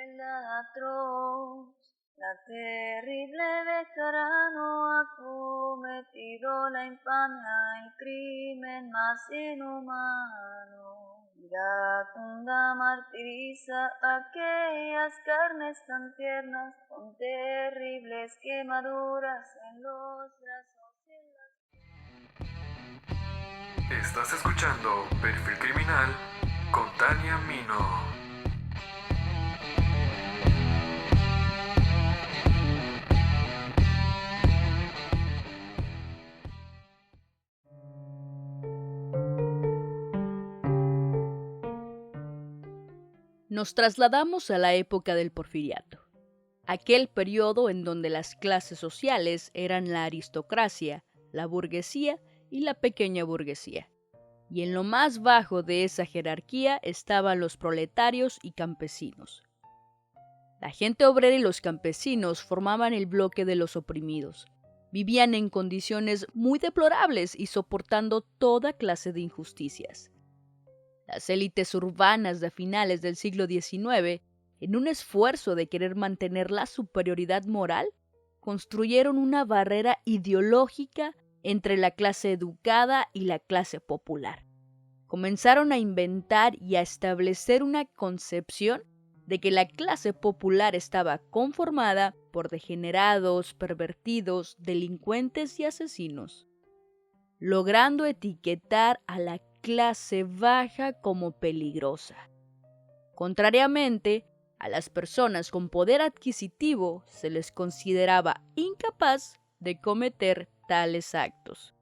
crueldad atroz, la terrible veterano ha cometido la infamia, el crimen más inhumano. Iracunda martiriza aquellas carnes tan tiernas, con terribles quemaduras en los brazos y en las... Estás escuchando Perfil Criminal con Tania Mino. Nos trasladamos a la época del Porfiriato, aquel periodo en donde las clases sociales eran la aristocracia, la burguesía y la pequeña burguesía, y en lo más bajo de esa jerarquía estaban los proletarios y campesinos. La gente obrera y los campesinos formaban el bloque de los oprimidos. Vivían en condiciones muy deplorables y soportando toda clase de injusticias. Las élites urbanas de finales del siglo XIX, en un esfuerzo de querer mantener la superioridad moral, construyeron una barrera ideológica entre la clase educada y la clase popular. Comenzaron a inventar y a establecer una concepción de que la clase popular estaba conformada por degenerados, pervertidos, delincuentes y asesinos, logrando etiquetar a la clase baja como peligrosa. Contrariamente, a las personas con poder adquisitivo se les consideraba incapaz de cometer tales actos.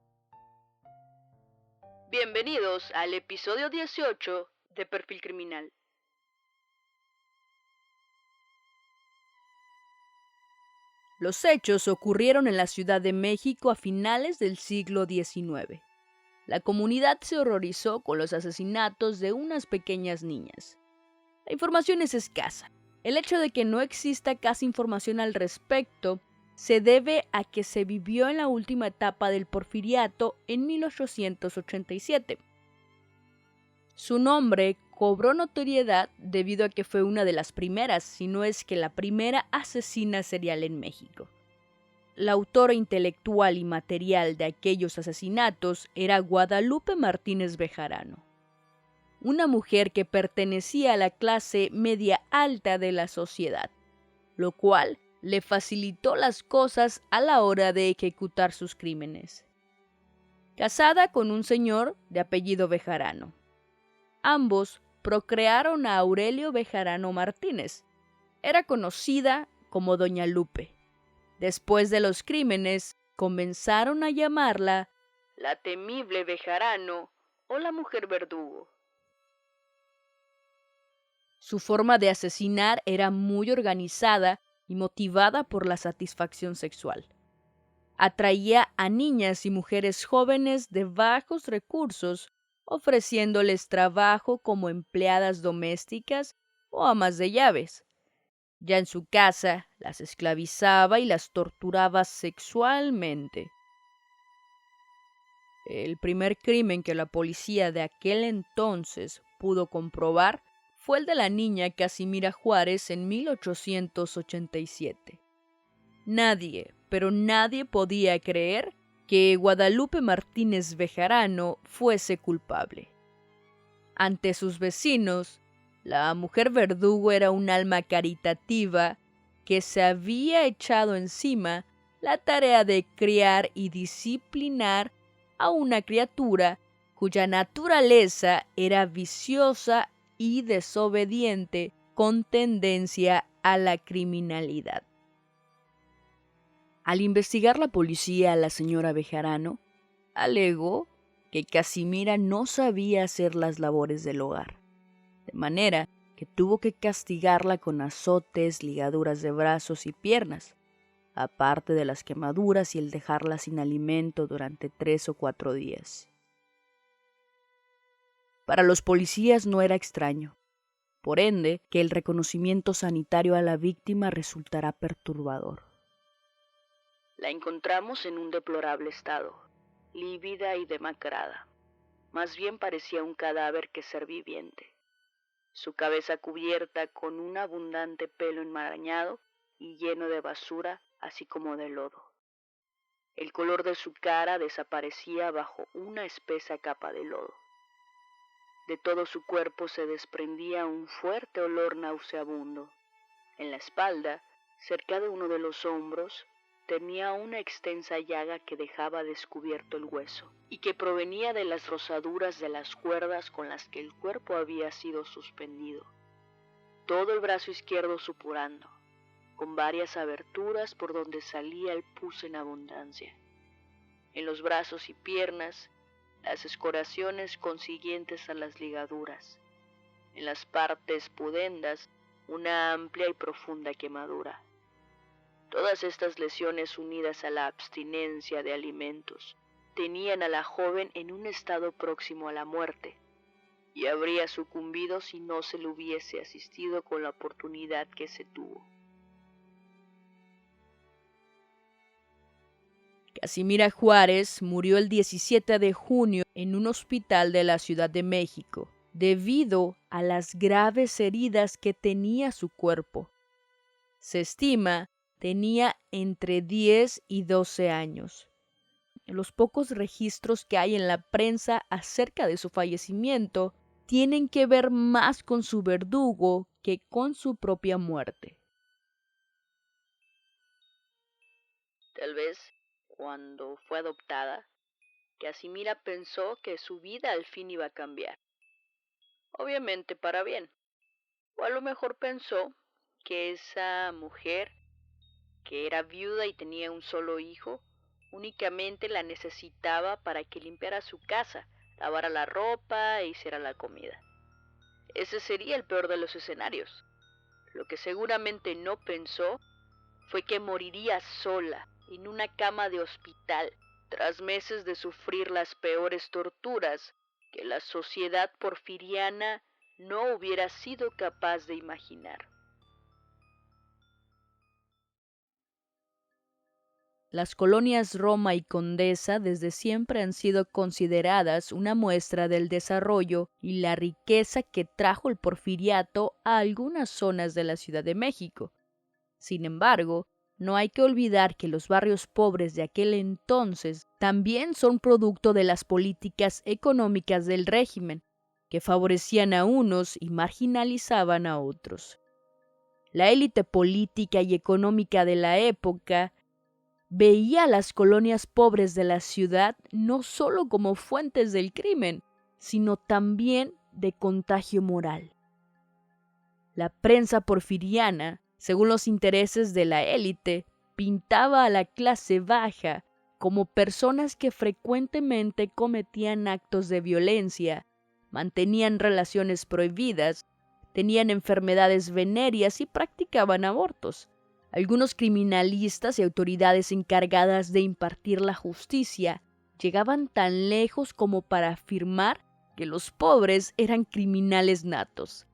Bienvenidos al episodio 18 de Perfil Criminal. Los hechos ocurrieron en la Ciudad de México a finales del siglo XIX. La comunidad se horrorizó con los asesinatos de unas pequeñas niñas. La información es escasa. El hecho de que no exista casi información al respecto se debe a que se vivió en la última etapa del Porfiriato en 1887. Su nombre cobró notoriedad debido a que fue una de las primeras, si no es que la primera asesina serial en México. La autora intelectual y material de aquellos asesinatos era Guadalupe Martínez Bejarano, una mujer que pertenecía a la clase media alta de la sociedad, lo cual le facilitó las cosas a la hora de ejecutar sus crímenes. Casada con un señor de apellido Bejarano. Ambos procrearon a Aurelio Bejarano Martínez. Era conocida como Doña Lupe. Después de los crímenes, comenzaron a llamarla la temible Bejarano o la mujer verdugo. Su forma de asesinar era muy organizada y motivada por la satisfacción sexual. Atraía a niñas y mujeres jóvenes de bajos recursos, ofreciéndoles trabajo como empleadas domésticas o amas de llaves. Ya en su casa, las esclavizaba y las torturaba sexualmente. El primer crimen que la policía de aquel entonces pudo comprobar fue el de la niña Casimira Juárez en 1887. Nadie, pero nadie podía creer que Guadalupe Martínez Bejarano fuese culpable. Ante sus vecinos, la mujer verdugo era un alma caritativa que se había echado encima la tarea de criar y disciplinar a una criatura cuya naturaleza era viciosa y desobediente con tendencia a la criminalidad. Al investigar la policía a la señora Bejarano, alegó que Casimira no sabía hacer las labores del hogar, de manera que tuvo que castigarla con azotes, ligaduras de brazos y piernas, aparte de las quemaduras y el dejarla sin alimento durante 3 o 4 días. Para los policías no era extraño, por ende, que el reconocimiento sanitario a la víctima resultará perturbador. La encontramos en un deplorable estado, lívida y demacrada. Más bien parecía un cadáver que ser viviente. su cabeza cubierta con un abundante pelo enmarañado y lleno de basura, así como de lodo. El color de su cara desaparecía bajo una espesa capa de lodo. De todo su cuerpo se desprendía un fuerte olor nauseabundo. En la espalda, cerca de uno de los hombros, tenía una extensa llaga que dejaba descubierto el hueso y que provenía de las rozaduras de las cuerdas con las que el cuerpo había sido suspendido. Todo el brazo izquierdo supurando, con varias aberturas por donde salía el pus en abundancia. En los brazos y piernas, las escoraciones consiguientes a las ligaduras. En las partes pudendas, una amplia y profunda quemadura. Todas estas lesiones unidas a la abstinencia de alimentos tenían a la joven en un estado próximo a la muerte, y habría sucumbido si no se le hubiese asistido con la oportunidad que se tuvo. Casimira Juárez murió el 17 de junio en un hospital de la Ciudad de México, debido a las graves heridas que tenía su cuerpo. Se estima tenía entre 10 y 12 años. Los pocos registros que hay en la prensa acerca de su fallecimiento tienen que ver más con su verdugo que con su propia muerte. Tal vez, cuando fue adoptada, Casimira pensó que su vida al fin iba a cambiar. Obviamente para bien. O a lo mejor pensó que esa mujer, que era viuda y tenía un solo hijo, únicamente la necesitaba para que limpiara su casa, lavara la ropa e hiciera la comida. Ese sería el peor de los escenarios. Lo que seguramente no pensó fue que moriría sola en una cama de hospital tras meses de sufrir las peores torturas que la sociedad porfiriana no hubiera sido capaz de imaginar. Las colonias Roma y Condesa desde siempre han sido consideradas una muestra del desarrollo y la riqueza que trajo el porfiriato a algunas zonas de la Ciudad de México. Sin embargo, no hay que olvidar que los barrios pobres de aquel entonces también son producto de las políticas económicas del régimen, que favorecían a unos y marginalizaban a otros. La élite política y económica de la época veía a las colonias pobres de la ciudad no solo como fuentes del crimen, sino también de contagio moral. La prensa porfiriana, según los intereses de la élite, pintaba a la clase baja como personas que frecuentemente cometían actos de violencia, mantenían relaciones prohibidas, tenían enfermedades venéreas y practicaban abortos. Algunos criminalistas y autoridades encargadas de impartir la justicia llegaban tan lejos como para afirmar que los pobres eran criminales natos.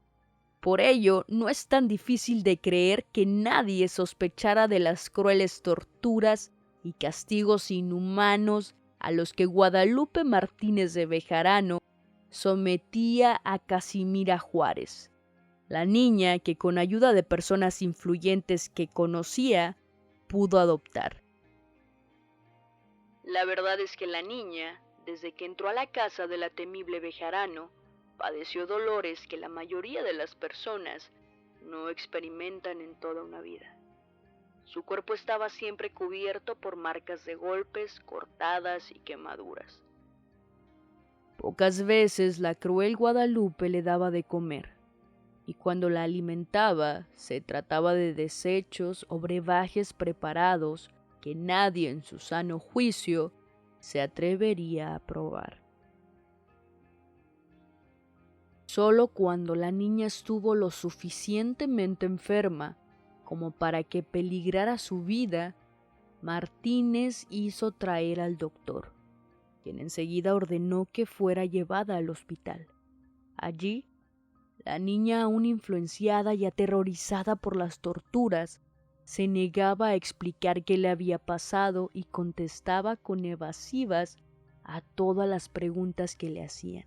Por ello, no es tan difícil de creer que nadie sospechara de las crueles torturas y castigos inhumanos a los que Guadalupe Martínez de Bejarano sometía a Casimira Juárez, la niña que con ayuda de personas influyentes que conocía, pudo adoptar. La verdad es que la niña, desde que entró a la casa de la temible Bejarano, padeció dolores que la mayoría de las personas no experimentan en toda una vida. Su cuerpo estaba siempre cubierto por marcas de golpes, cortadas y quemaduras. Pocas veces la cruel Guadalupe le daba de comer, y cuando la alimentaba se trataba de desechos o brebajes preparados que nadie en su sano juicio se atrevería a probar. Solo cuando la niña estuvo lo suficientemente enferma como para que peligrara su vida, Martínez hizo traer al doctor, quien enseguida ordenó que fuera llevada al hospital. Allí, la niña, aún influenciada y aterrorizada por las torturas, se negaba a explicar qué le había pasado y contestaba con evasivas a todas las preguntas que le hacían.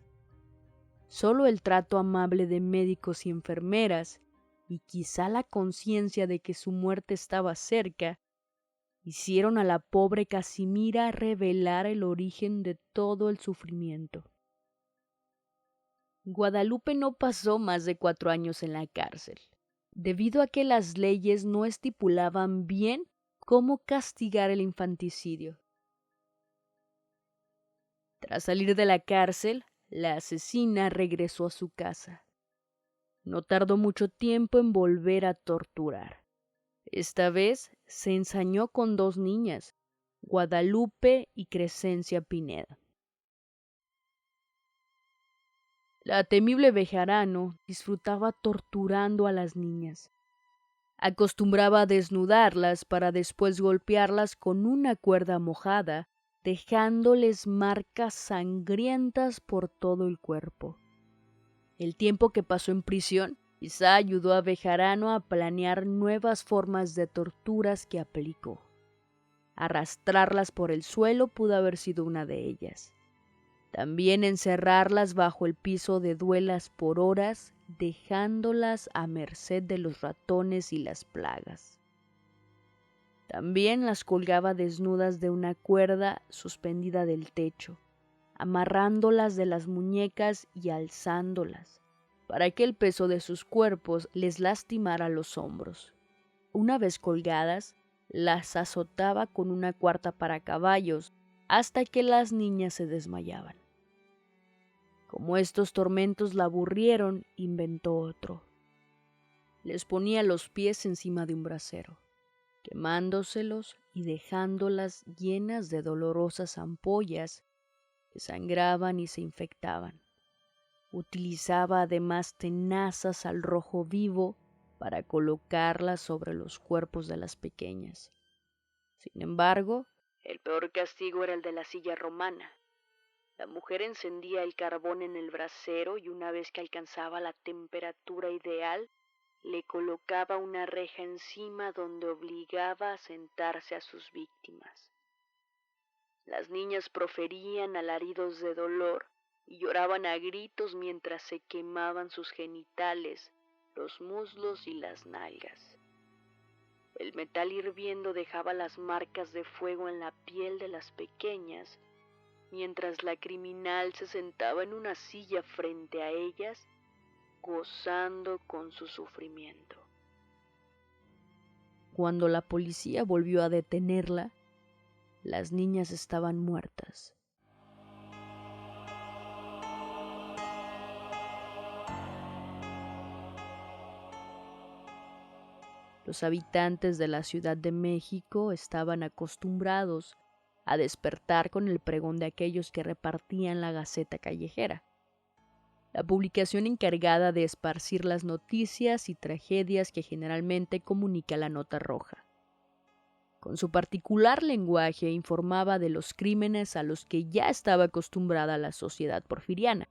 Solo el trato amable de médicos y enfermeras, y quizá la conciencia de que su muerte estaba cerca, hicieron a la pobre Casimira revelar el origen de todo el sufrimiento. Guadalupe no pasó más de 4 años en la cárcel, debido a que las leyes no estipulaban bien cómo castigar el infanticidio. Tras salir de la cárcel, la asesina regresó a su casa. No tardó mucho tiempo en volver a torturar. Esta vez se ensañó con 2 niñas, Guadalupe y Crescencia Pineda. La temible Bejarano disfrutaba torturando a las niñas. Acostumbraba a desnudarlas para después golpearlas con una cuerda mojada, dejándoles marcas sangrientas por todo el cuerpo. El tiempo que pasó en prisión quizá ayudó a Bejarano a planear nuevas formas de torturas que aplicó. Arrastrarlas por el suelo pudo haber sido una de ellas. También encerrarlas bajo el piso de duelas por horas, dejándolas a merced de los ratones y las plagas. También las colgaba desnudas de una cuerda suspendida del techo, amarrándolas de las muñecas y alzándolas, para que el peso de sus cuerpos les lastimara los hombros. Una vez colgadas, las azotaba con una cuarta para caballos hasta que las niñas se desmayaban. Como estos tormentos la aburrieron, inventó otro. Les ponía los pies encima de un brasero, quemándoselos y dejándolas llenas de dolorosas ampollas que sangraban y se infectaban. Utilizaba además tenazas al rojo vivo para colocarlas sobre los cuerpos de las pequeñas. Sin embargo, el peor castigo era el de la silla romana. La mujer encendía el carbón en el brasero y una vez que alcanzaba la temperatura ideal, le colocaba una reja encima donde obligaba a sentarse a sus víctimas. Las niñas proferían alaridos de dolor y lloraban a gritos mientras se quemaban sus genitales, los muslos y las nalgas. El metal hirviendo dejaba las marcas de fuego en la piel de las pequeñas, mientras la criminal se sentaba en una silla frente a ellas, gozando con su sufrimiento. Cuando la policía volvió a detenerla, las niñas estaban muertas. Los habitantes de la Ciudad de México estaban acostumbrados a despertar con el pregón de aquellos que repartían la Gaceta Callejera, la publicación encargada de esparcir las noticias y tragedias que generalmente comunica la Nota Roja. Con su particular lenguaje informaba de los crímenes a los que ya estaba acostumbrada la sociedad porfiriana: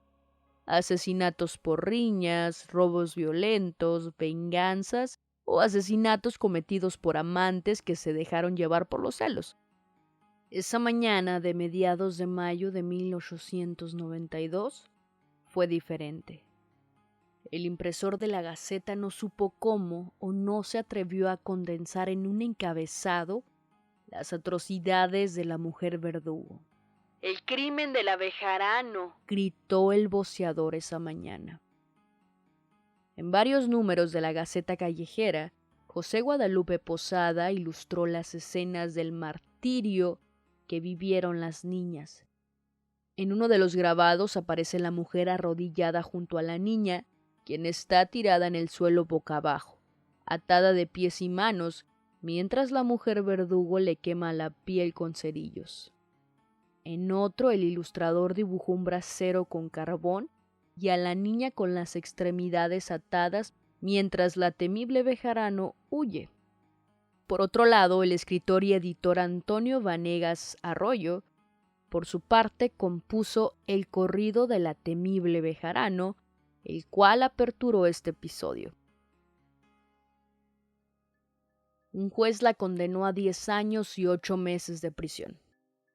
asesinatos por riñas, robos violentos, venganzas o asesinatos cometidos por amantes que se dejaron llevar por los celos. Esa mañana de mediados de mayo de 1892 fue diferente. El impresor de la Gaceta no supo cómo o no se atrevió a condensar en un encabezado las atrocidades de la mujer verdugo. «El crimen de la Bejarano», gritó el voceador esa mañana. En varios números de la Gaceta Callejera, José Guadalupe Posada ilustró las escenas del martirio que vivieron las niñas. En uno de los grabados aparece la mujer arrodillada junto a la niña, quien está tirada en el suelo boca abajo, atada de pies y manos, mientras la mujer verdugo le quema la piel con cerillos. En otro, el ilustrador dibujó un brasero con carbón y a la niña con las extremidades atadas, mientras la temible Bejarano huye. Por otro lado, el escritor y editor Antonio Vanegas Arroyo, por su parte, compuso el corrido de la temible Bejarano, el cual aperturó este episodio. Un juez la condenó a 10 años y 8 meses de prisión.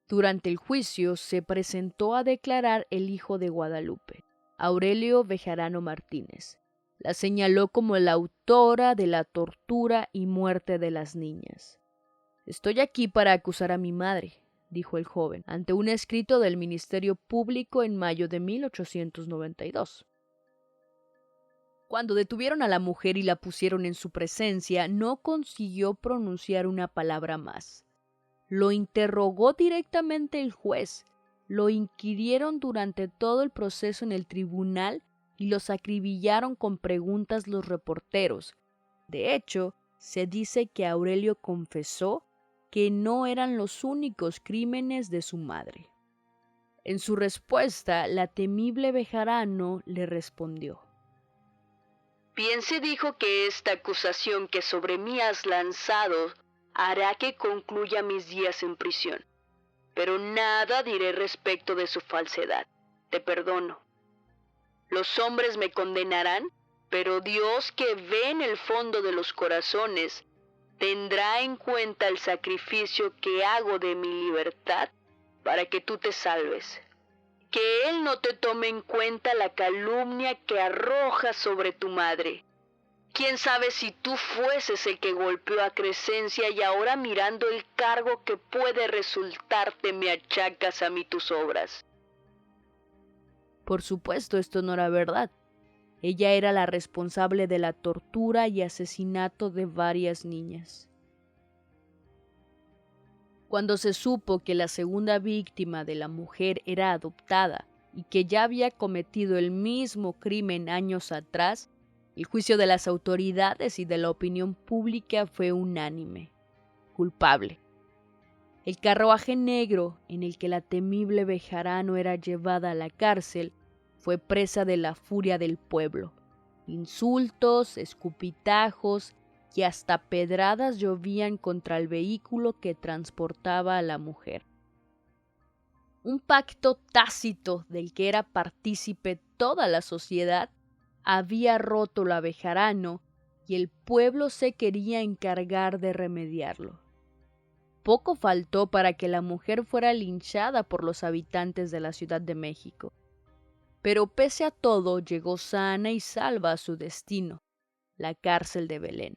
Durante el juicio se presentó a declarar el hijo de Guadalupe, Aurelio Bejarano Martínez. La señaló como la autora de la tortura y muerte de las niñas. «Estoy aquí para acusar a mi madre», dijo el joven, ante un escrito del Ministerio Público en mayo de 1892. Cuando detuvieron a la mujer y la pusieron en su presencia, no consiguió pronunciar una palabra más. Lo interrogó directamente el juez, lo inquirieron durante todo el proceso en el tribunal y los acribillaron con preguntas los reporteros. De hecho, se dice que Aurelio confesó que no eran los únicos crímenes de su madre. En su respuesta, la temible Bejarano le respondió: «Bien se dijo que esta acusación que sobre mí has lanzado hará que concluya mis días en prisión, pero nada diré respecto de su falsedad. Te perdono. Los hombres me condenarán, pero Dios, que ve en el fondo de los corazones, tendrá en cuenta el sacrificio que hago de mi libertad para que tú te salves. Que Él no te tome en cuenta la calumnia que arrojas sobre tu madre. ¿Quién sabe si tú fueses el que golpeó a Crescencia y ahora, mirando el cargo que puede resultarte, me achacas a mí tus obras?» Por supuesto, esto no era verdad. Ella era la responsable de la tortura y asesinato de varias niñas. Cuando se supo que la segunda víctima de la mujer era adoptada y que ya había cometido el mismo crimen años atrás, el juicio de las autoridades y de la opinión pública fue unánime: culpable. El carruaje negro en el que la temible Bejarano era llevada a la cárcel fue presa de la furia del pueblo. Insultos, escupitajos y hasta pedradas llovían contra el vehículo que transportaba a la mujer. Un pacto tácito del que era partícipe toda la sociedad había roto la Bejarano y el pueblo se quería encargar de remediarlo. Poco faltó para que la mujer fuera linchada por los habitantes de la Ciudad de México. Pero pese a todo, llegó sana y salva a su destino, la cárcel de Belén.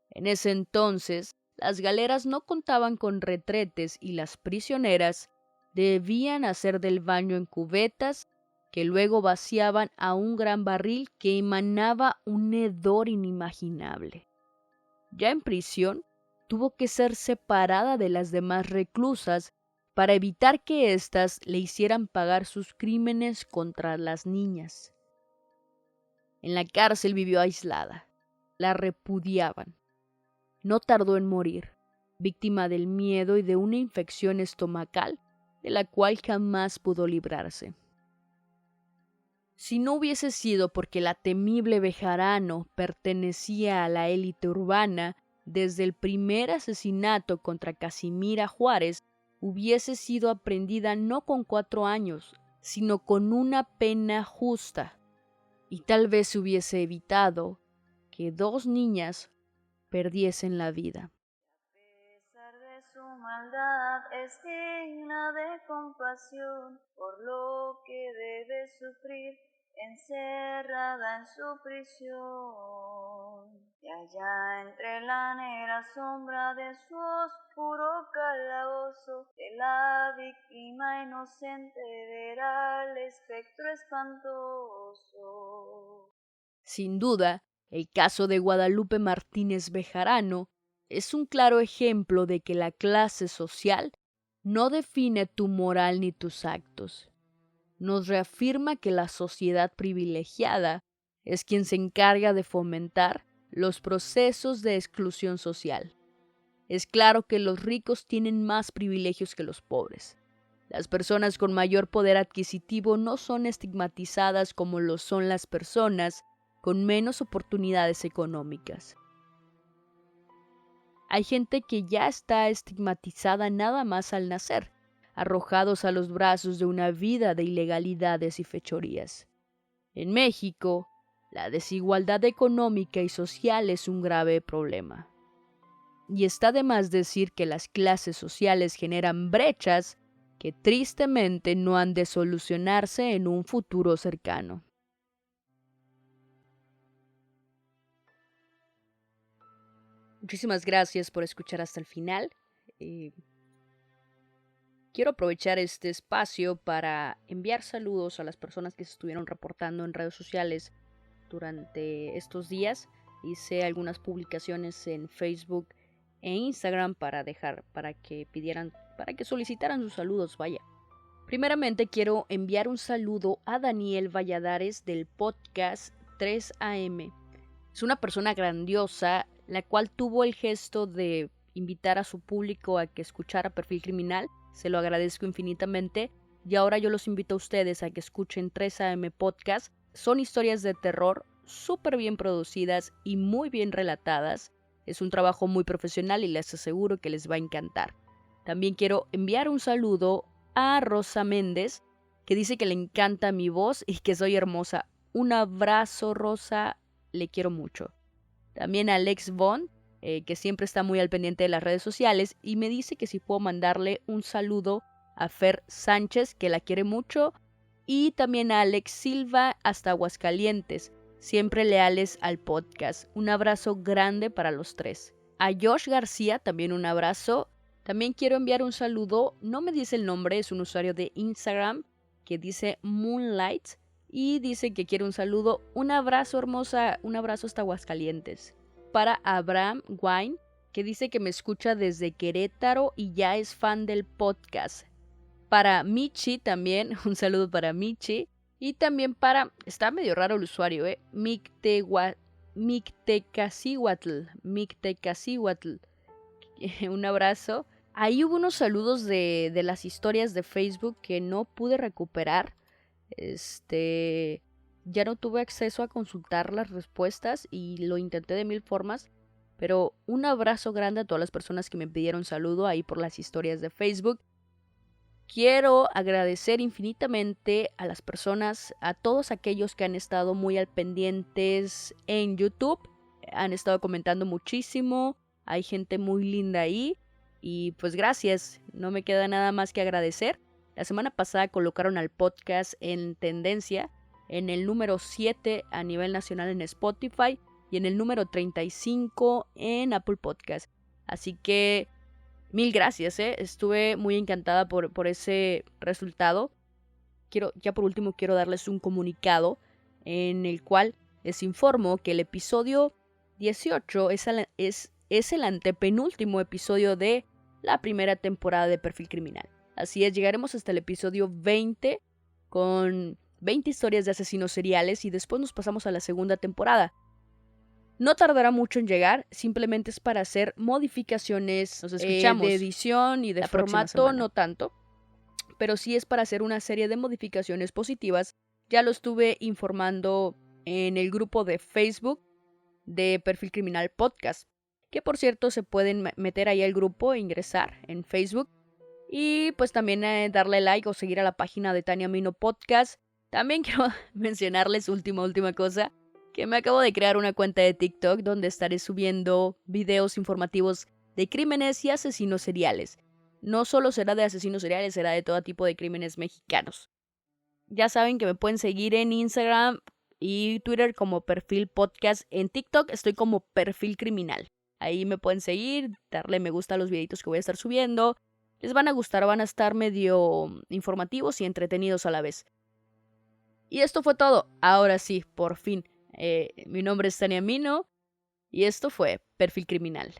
En ese entonces, las galeras no contaban con retretes y las prisioneras debían hacer del baño en cubetas que luego vaciaban a un gran barril que emanaba un hedor inimaginable. Ya en prisión, tuvo que ser separada de las demás reclusas para evitar que éstas le hicieran pagar sus crímenes contra las niñas. En la cárcel vivió aislada. La repudiaban. No tardó en morir, víctima del miedo y de una infección estomacal de la cual jamás pudo librarse. Si no hubiese sido porque la temible Bejarano pertenecía a la élite urbana, desde el primer asesinato contra Casimira Juárez hubiese sido aprendida no con 4 años, sino con una pena justa, y tal vez se hubiese evitado que 2 niñas perdiesen la vida. A pesar de su maldad, es digna de compasión por lo que debe sufrir, encerrada en su prisión. Y allá entre la negra sombra de su oscuro calabozo, de la víctima inocente verá el espectro espantoso. Sin duda, el caso de Guadalupe Martínez Bejarano es un claro ejemplo de que la clase social no define tu moral ni tus actos. Nos reafirma que la sociedad privilegiada es quien se encarga de fomentar los procesos de exclusión social. Es claro que los ricos tienen más privilegios que los pobres. Las personas con mayor poder adquisitivo no son estigmatizadas como lo son las personas con menos oportunidades económicas. Hay gente que ya está estigmatizada nada más al nacer, arrojados a los brazos de una vida de ilegalidades y fechorías. En México, la desigualdad económica y social es un grave problema. Y está de más decir que las clases sociales generan brechas que tristemente no han de solucionarse en un futuro cercano. Muchísimas gracias por escuchar hasta el final. Quiero aprovechar este espacio para enviar saludos a las personas que se estuvieron reportando en redes sociales durante estos días. Hice algunas publicaciones en Facebook e Instagram para que solicitaran sus saludos, vaya. Primeramente quiero enviar un saludo a Daniel Valladares del podcast 3AM. Es una persona grandiosa, la cual tuvo el gesto de invitar a su público a que escuchara Perfil Criminal. Se lo agradezco infinitamente. Y ahora yo los invito a ustedes a que escuchen 3AM Podcast. Son historias de terror súper bien producidas y muy bien relatadas. Es un trabajo muy profesional y les aseguro que les va a encantar. También quiero enviar un saludo a Rosa Méndez, que dice que le encanta mi voz y que soy hermosa. Un abrazo, Rosa, le quiero mucho. También a Alex Bond, que siempre está muy al pendiente de las redes sociales y me dice que si puedo mandarle un saludo a Fer Sánchez, que la quiere mucho, y también a Alex Silva hasta Aguascalientes, siempre leales al podcast. Un abrazo grande para los tres. A Josh García también un abrazo. También quiero enviar un saludo, no me dice el nombre, es un usuario de Instagram que dice Moonlight y dice que quiere un saludo. Un abrazo, hermosa, un abrazo hasta Aguascalientes. Para Abraham Wine, que dice que me escucha desde Querétaro y ya es fan del podcast. Para Michi también, un saludo para Michi. Y también está medio raro el usuario, Mictecacihuatl. Un abrazo. Ahí hubo unos saludos de las historias de Facebook que no pude recuperar. Ya no tuve acceso a consultar las respuestas y lo intenté de mil formas. Pero un abrazo grande a todas las personas que me pidieron saludo ahí por las historias de Facebook. Quiero agradecer infinitamente a las personas, a todos aquellos que han estado muy al pendientes en YouTube. Han estado comentando muchísimo. Hay gente muy linda ahí. Y pues gracias. No me queda nada más que agradecer. La semana pasada colocaron al podcast en tendencia, en el número 7 a nivel nacional en Spotify y en el número 35 en Apple Podcast. Así que mil gracias, estuve muy encantada por ese resultado. Ya por último quiero darles un comunicado en el cual les informo que el episodio 18 es el antepenúltimo episodio de la primera temporada de Perfil Criminal. Así es, llegaremos hasta el episodio 20 con 20 historias de asesinos seriales y después nos pasamos a la segunda temporada. No tardará mucho en llegar, simplemente es para hacer modificaciones de edición y de formato, no tanto, pero sí es para hacer una serie de modificaciones positivas. Ya lo estuve informando en el grupo de Facebook de Perfil Criminal Podcast, que por cierto se pueden meter ahí al grupo e ingresar en Facebook y pues también darle like o seguir a la página de Tania Mino Podcast. También quiero mencionarles última cosa, que me acabo de crear una cuenta de TikTok donde estaré subiendo videos informativos de crímenes y asesinos seriales. No solo será de asesinos seriales, será de todo tipo de crímenes mexicanos. Ya saben que me pueden seguir en Instagram y Twitter como Perfil Podcast. En TikTok estoy como Perfil Criminal. Ahí me pueden seguir, darle me gusta a los videitos que voy a estar subiendo. Les van a gustar, van a estar medio informativos y entretenidos a la vez. Y esto fue todo. Ahora sí, por fin. Mi nombre es Tania Mino y esto fue Perfil Criminal.